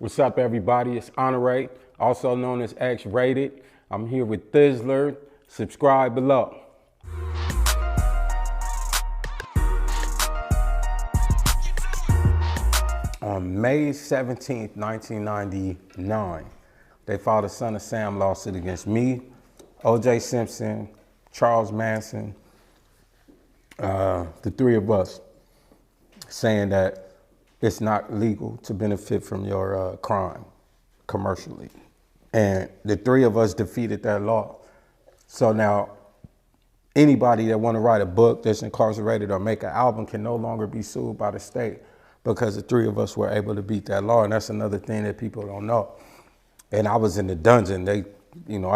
What's up, everybody? It's Honore, also known as X-Rated. I'm here with Thizzler. Subscribe below. On May 17th, 1999, they filed a Son of Sam lawsuit against me, O.J. Simpson, Charles Manson, the three of us, saying that it's not legal to benefit from your crime commercially. And the three of us defeated that law. So now anybody that want to write a book that's incarcerated or make an album can no longer be sued by the state because the three of us were able to beat that law. And that's another thing that people don't know. And I was in the dungeon. I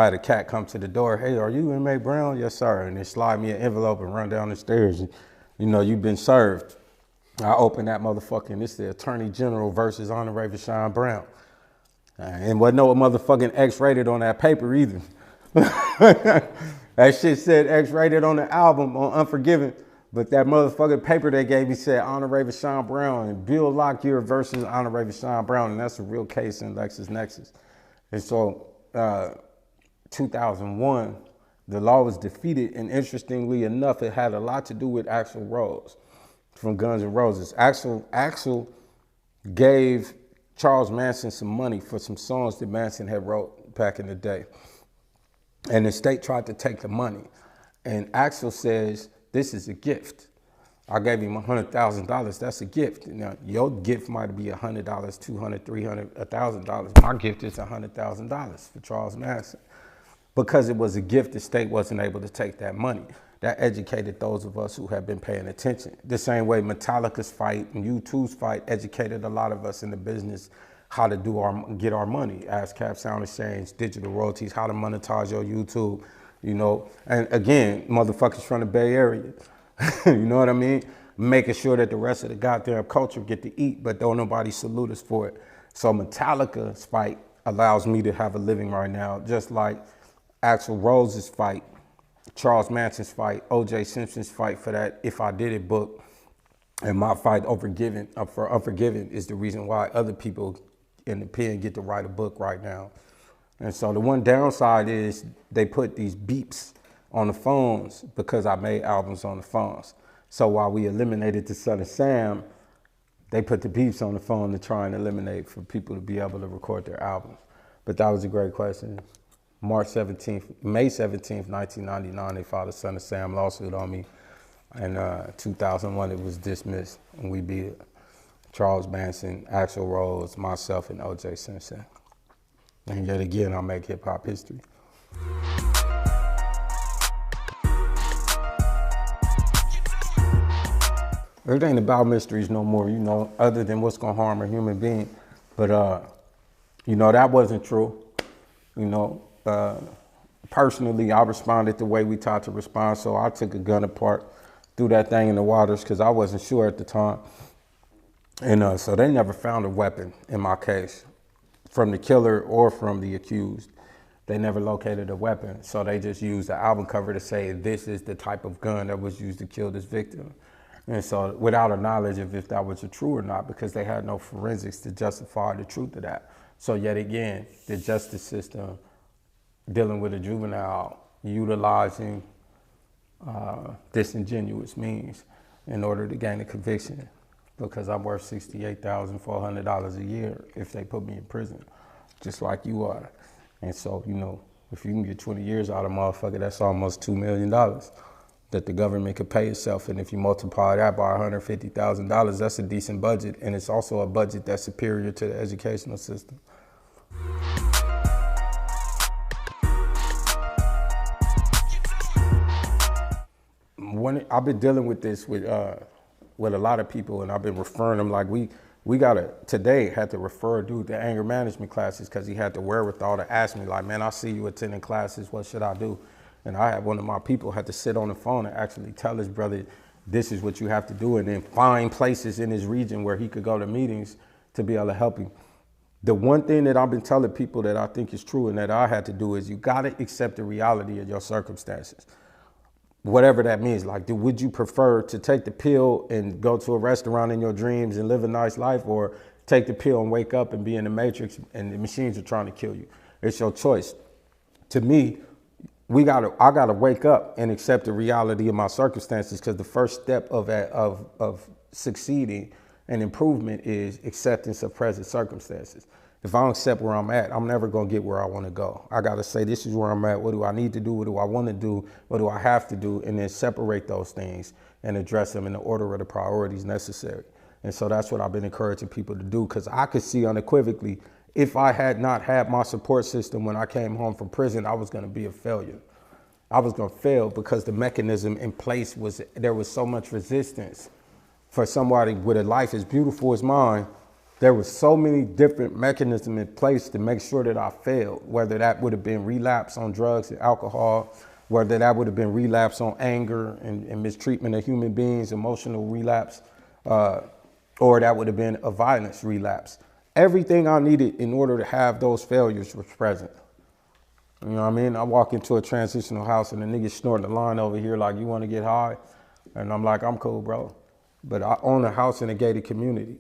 had a cat come to the door. Hey, are you inmate Brown? Yes, sir. And they slide me an envelope and run down the stairs. And, you've been served. I opened that motherfucker and it's the Attorney General versus Honore Vashon Brown. And wasn't no motherfucking X-rated on that paper either. That shit said X-rated on the album on Unforgiven, but that motherfucking paper they gave me said Honore Vashon Brown and Bill Lockyer versus Honore Vashon Brown, and that's a real case in LexisNexis. And so 2001, the law was defeated, and interestingly enough, it had a lot to do with Axl Rose from Guns N' Roses. Axl gave Charles Manson some money for some songs that Manson had wrote back in the day. And the state tried to take the money. And Axl says, this is a gift. I gave him $100,000, that's a gift. Now, your gift might be $100, $200, $300, $1,000. My gift is $100,000 for Charles Manson. Because it was a gift, the state wasn't able to take that money. That educated those of us who have been paying attention. The same way Metallica's fight and U2's fight educated a lot of us in the business how to get our money. ASCAP, Sound Exchange, digital royalties, how to monetize your YouTube, And again, motherfuckers from the Bay Area, you know what I mean? Making sure that the rest of the goddamn culture get to eat, but don't nobody salute us for it. So Metallica's fight allows me to have a living right now, just like Axl Rose's fight, Charles Manson's fight, O.J. Simpson's fight for that If I Did It book, and my fight for Unforgiven is the reason why other people in the pen get to write a book right now. And so the one downside is they put these beeps on the phones because I made albums on the phones. So while we eliminated the Son of Sam, they put the beeps on the phone to try and eliminate for people to be able to record their albums. But that was a great question. May 17th, 1999, they filed a Son of Sam lawsuit on me. In 2001, it was dismissed, and we beat it. Charles Manson, Axl Rose, myself, and O.J. Simpson. And yet again, I make hip-hop history. It ain't about mysteries no more, other than what's gonna harm a human being. But, that wasn't true, Personally, I responded the way we taught to respond, so I took a gun apart, threw that thing in the waters because I wasn't sure at the time. And so they never found a weapon in my case from the killer or from the accused. They never located a weapon, so they just used the album cover to say this is the type of gun that was used to kill this victim. And so without a knowledge of if that was true or not, because they had no forensics to justify the truth of that. So yet again, the justice system dealing with a juvenile utilizing disingenuous means in order to gain a conviction, because I'm worth $68,400 a year if they put me in prison, just like you are. And so, if you can get 20 years out of a motherfucker, that's almost $2 million that the government could pay itself. And if you multiply that by $150,000, that's a decent budget. And it's also a budget that's superior to the educational system. I've been dealing with this with a lot of people, and I've been referring them like we today had to refer a dude to anger management classes because he had the wherewithal to ask me like, man, I see you attending classes, what should I do? And I had one of my people had to sit on the phone and actually tell his brother, this is what you have to do, and then find places in his region where he could go to meetings to be able to help him. The one thing that I've been telling people that I think is true and that I had to do is you gotta accept the reality of your circumstances. Whatever that means, like, would you prefer to take the pill and go to a restaurant in your dreams and live a nice life, or take the pill and wake up and be in the matrix and the machines are trying to kill you. It's your choice. To me, I gotta wake up and accept the reality of my circumstances, because the first step of succeeding and improvement is acceptance of present circumstances. If I don't accept where I'm at, I'm never gonna get where I wanna go. I gotta say, this is where I'm at. What do I need to do? What do I wanna do? What do I have to do? And then separate those things and address them in the order of the priorities necessary. And so that's what I've been encouraging people to do, because I could see unequivocally, if I had not had my support system when I came home from prison, I was gonna be a failure. I was gonna fail because the mechanism in place there was so much resistance. For somebody with a life as beautiful as mine, there was so many different mechanisms in place to make sure that I failed, whether that would have been relapse on drugs and alcohol, whether that would have been relapse on anger and mistreatment of human beings, emotional relapse, or that would have been a violence relapse. Everything I needed in order to have those failures was present. You know what I mean? I walk into a transitional house and the nigga snorting the line over here like, you want to get high? And I'm like, I'm cool, bro. But I own a house in a gated community.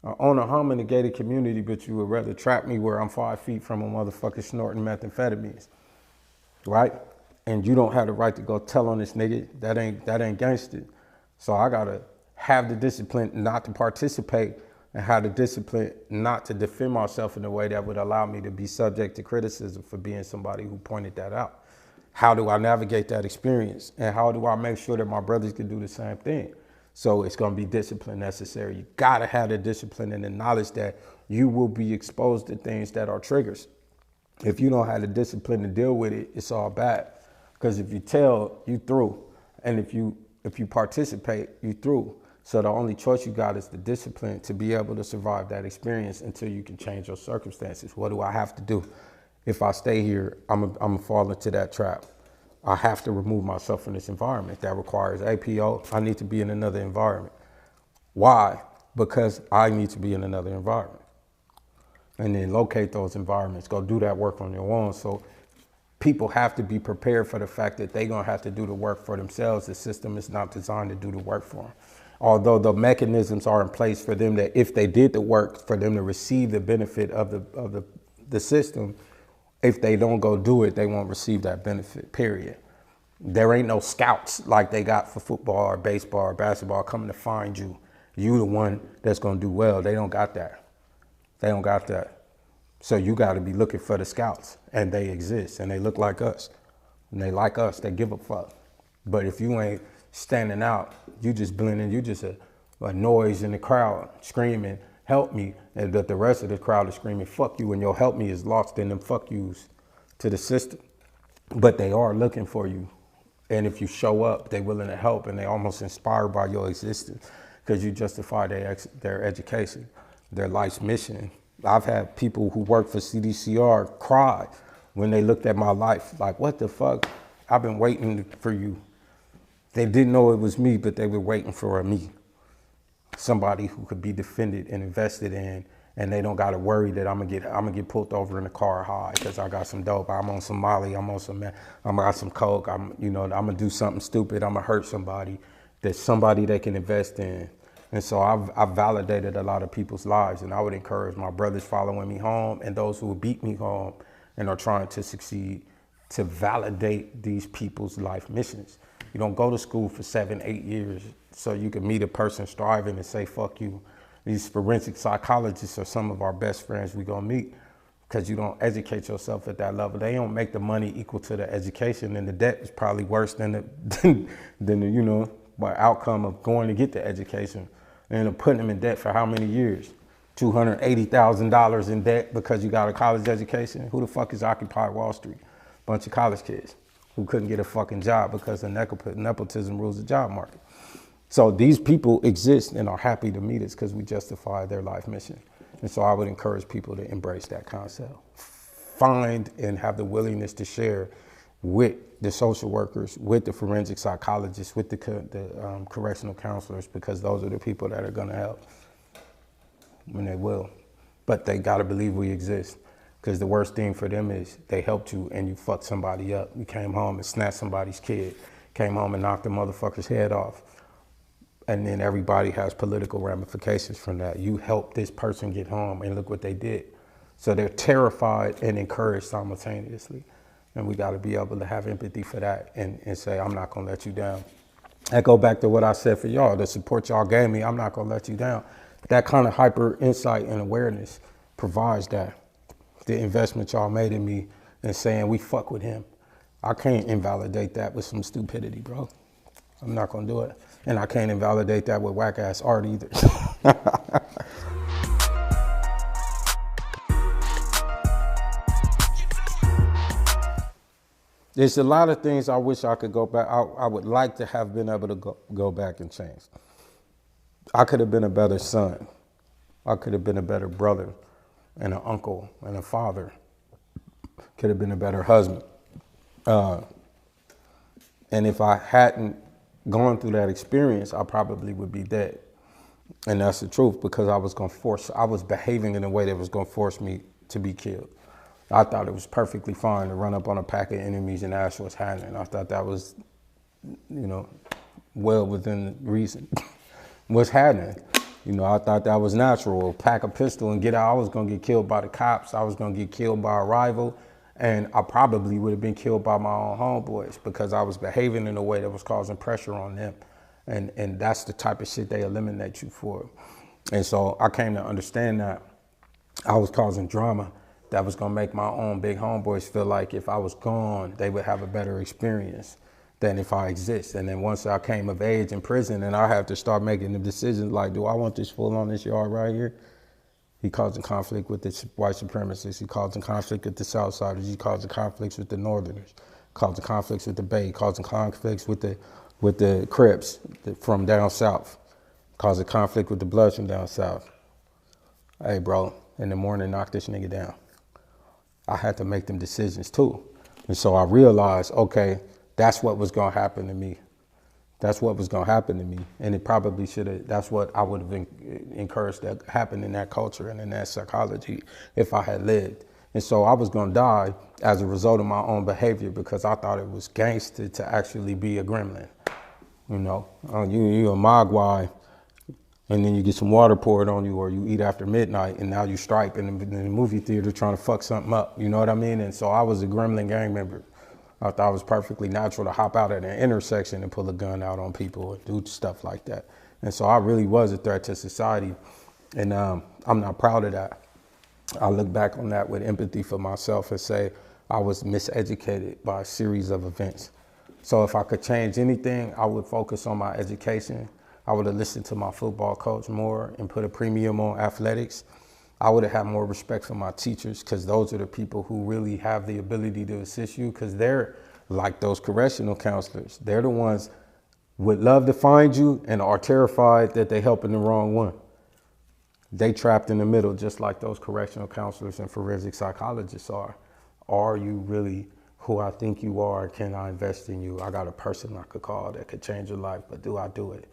I own a home in a gated community, but you would rather trap me where I'm 5 feet from a motherfucker snorting methamphetamines, right? And you don't have the right to go tell on this nigga. That ain't gangster. So I gotta have the discipline not to participate, and have the discipline not to defend myself in a way that would allow me to be subject to criticism for being somebody who pointed that out. How do I navigate that experience? And how do I make sure that my brothers can do the same thing? So it's gonna be discipline necessary. You gotta have the discipline and the knowledge that you will be exposed to things that are triggers. If you don't have the discipline to deal with it, it's all bad. Because if you tell, you through. And if you participate, you through. So the only choice you got is the discipline to be able to survive that experience until you can change your circumstances. What do I have to do? If I stay here, I'm gonna fall into that trap. I have to remove myself from this environment. That requires APO. I need to be in another environment. Why? Because I need to be in another environment. And then locate those environments. Go do that work on your own. So people have to be prepared for the fact that they're gonna have to do the work for themselves. The system is not designed to do the work for them. Although the mechanisms are in place for them that if they did the work, for them to receive the benefit of the system, if they don't go do it, they won't receive that benefit, period. There ain't no scouts like they got for football or baseball or basketball coming to find you. You the one that's gonna do well. They don't got that. They don't got that. So you gotta be looking for the scouts, and they exist, and they look like us. And they like us, they give a fuck. But if you ain't standing out, you just blending, you just a noise in the crowd screaming, help me, and that the rest of the crowd is screaming, fuck you, and your help me is lost in them fuck yous to the system. But they are looking for you. And if you show up, they're willing to help, and they almost inspired by your existence because you justify their education, their life's mission. I've had people who work for CDCR cry when they looked at my life, like, what the fuck? I've been waiting for you. They didn't know it was me, but they were waiting for me. Somebody who could be defended and invested in, and they don't got to worry that I'm gonna get pulled over in the car high because I got some dope. I'm on some Molly. I'm got some coke. I'm gonna do something stupid. I'm gonna hurt somebody. There's somebody they can invest in, and so I've validated a lot of people's lives. And I would encourage my brothers following me home and those who beat me home and are trying to succeed to validate these people's life missions. You don't go to school for 7, 8 years so you can meet a person striving and say, fuck you. These forensic psychologists are some of our best friends we gonna meet because you don't educate yourself at that level. They don't make the money equal to the education, and the debt is probably worse than the outcome of going to get the education and putting them in debt for how many years? $280,000 in debt because you got a college education? Who the fuck is Occupy Wall Street? Bunch of college kids who couldn't get a fucking job because the nepotism rules the job market. So these people exist and are happy to meet us because we justify their life mission. And so I would encourage people to embrace that concept. Find and have the willingness to share with the social workers, with the forensic psychologists, with the correctional counselors, because those are the people that are gonna help when they will. But they gotta believe we exist. Because the worst thing for them is they helped you and you fucked somebody up. You came home and snatched somebody's kid. Came home and knocked the motherfucker's head off. And then everybody has political ramifications from that. You help this person get home, and look what they did. So they're terrified and encouraged simultaneously. And we got to be able to have empathy for that and say, I'm not going to let you down. I go back to what I said for y'all, the support y'all gave me, I'm not going to let you down. That kind of hyper insight and awareness provides that. The investment y'all made in me and saying we fuck with him. I can't invalidate that with some stupidity, bro. I'm not going to do it. And I can't invalidate that with whack ass art either. There's a lot of things I wish I could go back. I would like to have been able to go back and change. I could have been a better son. I could have been a better brother and an uncle and a father. Could have been a better husband. And if I hadn't gone through that experience, I probably would be dead. And that's the truth, because I was behaving in a way that was going to force me to be killed. I thought it was perfectly fine to run up on a pack of enemies and ask what's happening. I thought that was, well within reason. What's happening? I thought that was natural. Pack a pistol and get out. I was going to get killed by the cops. I was going to get killed by a rival. And I probably would have been killed by my own homeboys because I was behaving in a way that was causing pressure on them. And that's the type of shit they eliminate you for. And so I came to understand that I was causing drama that was going to make my own big homeboys feel like if I was gone, they would have a better experience than if I exist. And then once I came of age in prison, and I had to start making the decisions like, do I want this fool on this yard right here? He causing conflict with the white supremacists. He causing conflict with the Southsiders. He causing conflicts with the Northerners. Causing conflicts with the Bay. Causing conflicts with the Crips from down south. Causing conflict with the Bloods from down south. Hey, bro, in the morning, knock this nigga down. I had to make them decisions too. And so I realized, okay, that's what was going to happen to me. That's what was going to happen to me. And it probably should have, that's what I would have encouraged that happen in that culture and in that psychology if I had lived. And so I was going to die as a result of my own behavior because I thought it was gangster to actually be a gremlin. You a mogwai, and then you get some water poured on you, or you eat after midnight, and now you stripe in the movie theater trying to fuck something up. You know what I mean? And so I was a gremlin gang member. I thought it was perfectly natural to hop out at an intersection and pull a gun out on people and do stuff like that. And so I really was a threat to society, and I'm not proud of that. I look back on that with empathy for myself and say I was miseducated by a series of events. So if I could change anything, I would focus on my education. I would have listened to my football coach more and put a premium on athletics. I would have had more respect for my teachers, because those are the people who really have the ability to assist you, because they're like those correctional counselors. They're the ones would love to find you and are terrified that they're helping the wrong one. They trapped in the middle, just like those correctional counselors and forensic psychologists are. Are you really who I think you are? Can I invest in you? I got a person I could call that could change your life, but do I do it?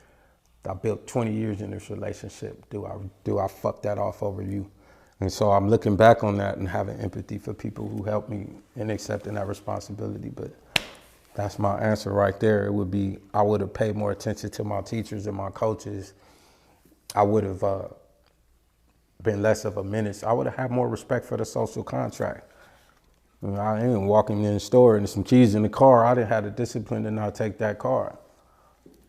I built 20 years in this relationship. Do I fuck that off over you? And so I'm looking back on that and having empathy for people who helped me and accepting that responsibility. But that's my answer right there. It would be, I would have paid more attention to my teachers and my coaches. I would have been less of a menace. I would have had more respect for the social contract. I ain't walking in the store and there's some keys in the car. I didn't have the discipline to not take that car.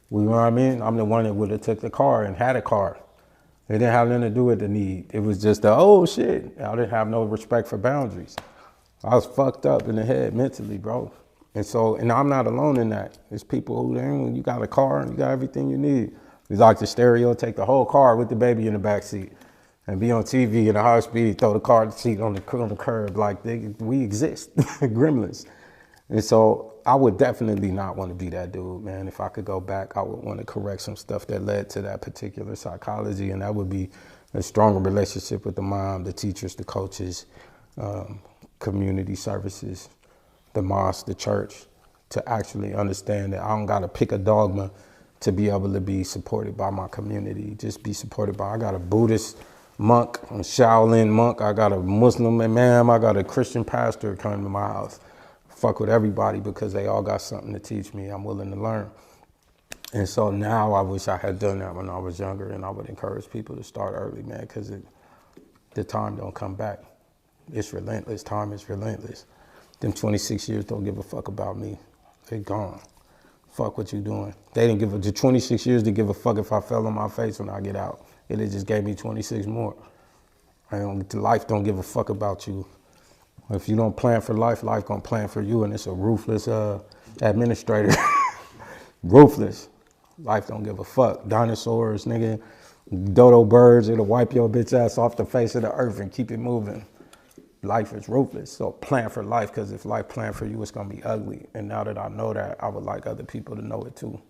You know what I mean? I'm the one that would have took the car and had a car. It didn't have nothing to do with the need. It was just oh shit. I didn't have no respect for boundaries. I was fucked up in the head mentally, bro. And I'm not alone in that. There's people who, you got a car and you got everything you need. You like the stereo, take the whole car with the baby in the back seat and be on TV in a high speed, throw the car seat on the curb like we exist, gremlins. And so I would definitely not want to be that dude, man. If I could go back, I would want to correct some stuff that led to that particular psychology, and that would be a stronger relationship with the mom, the teachers, the coaches, community services, the mosque, the church, to actually understand that I don't got to pick a dogma to be able to be supported by my community. Just be supported by, I got a Buddhist monk, a Shaolin monk, I got a Muslim imam, I got a Christian pastor coming to my house. Fuck with everybody because they all got something to teach me. I'm willing to learn. And so now I wish I had done that when I was younger, and I would encourage people to start early, man, because the time don't come back. It's relentless. Time is relentless. Them 26 years don't give a fuck about me. They gone. Fuck what you doing. They didn't give the 26 years to give a fuck if I fell on my face when I get out. It just gave me 26 more. Life don't give a fuck about you. If you don't plan for life, life gonna plan for you, and it's a ruthless administrator. Ruthless. Life don't give a fuck. Dinosaurs, nigga, dodo birds, it'll wipe your bitch ass off the face of the earth and keep it moving. Life is ruthless, so plan for life, because if life planned for you, it's gonna be ugly. And now that I know that, I would like other people to know it too.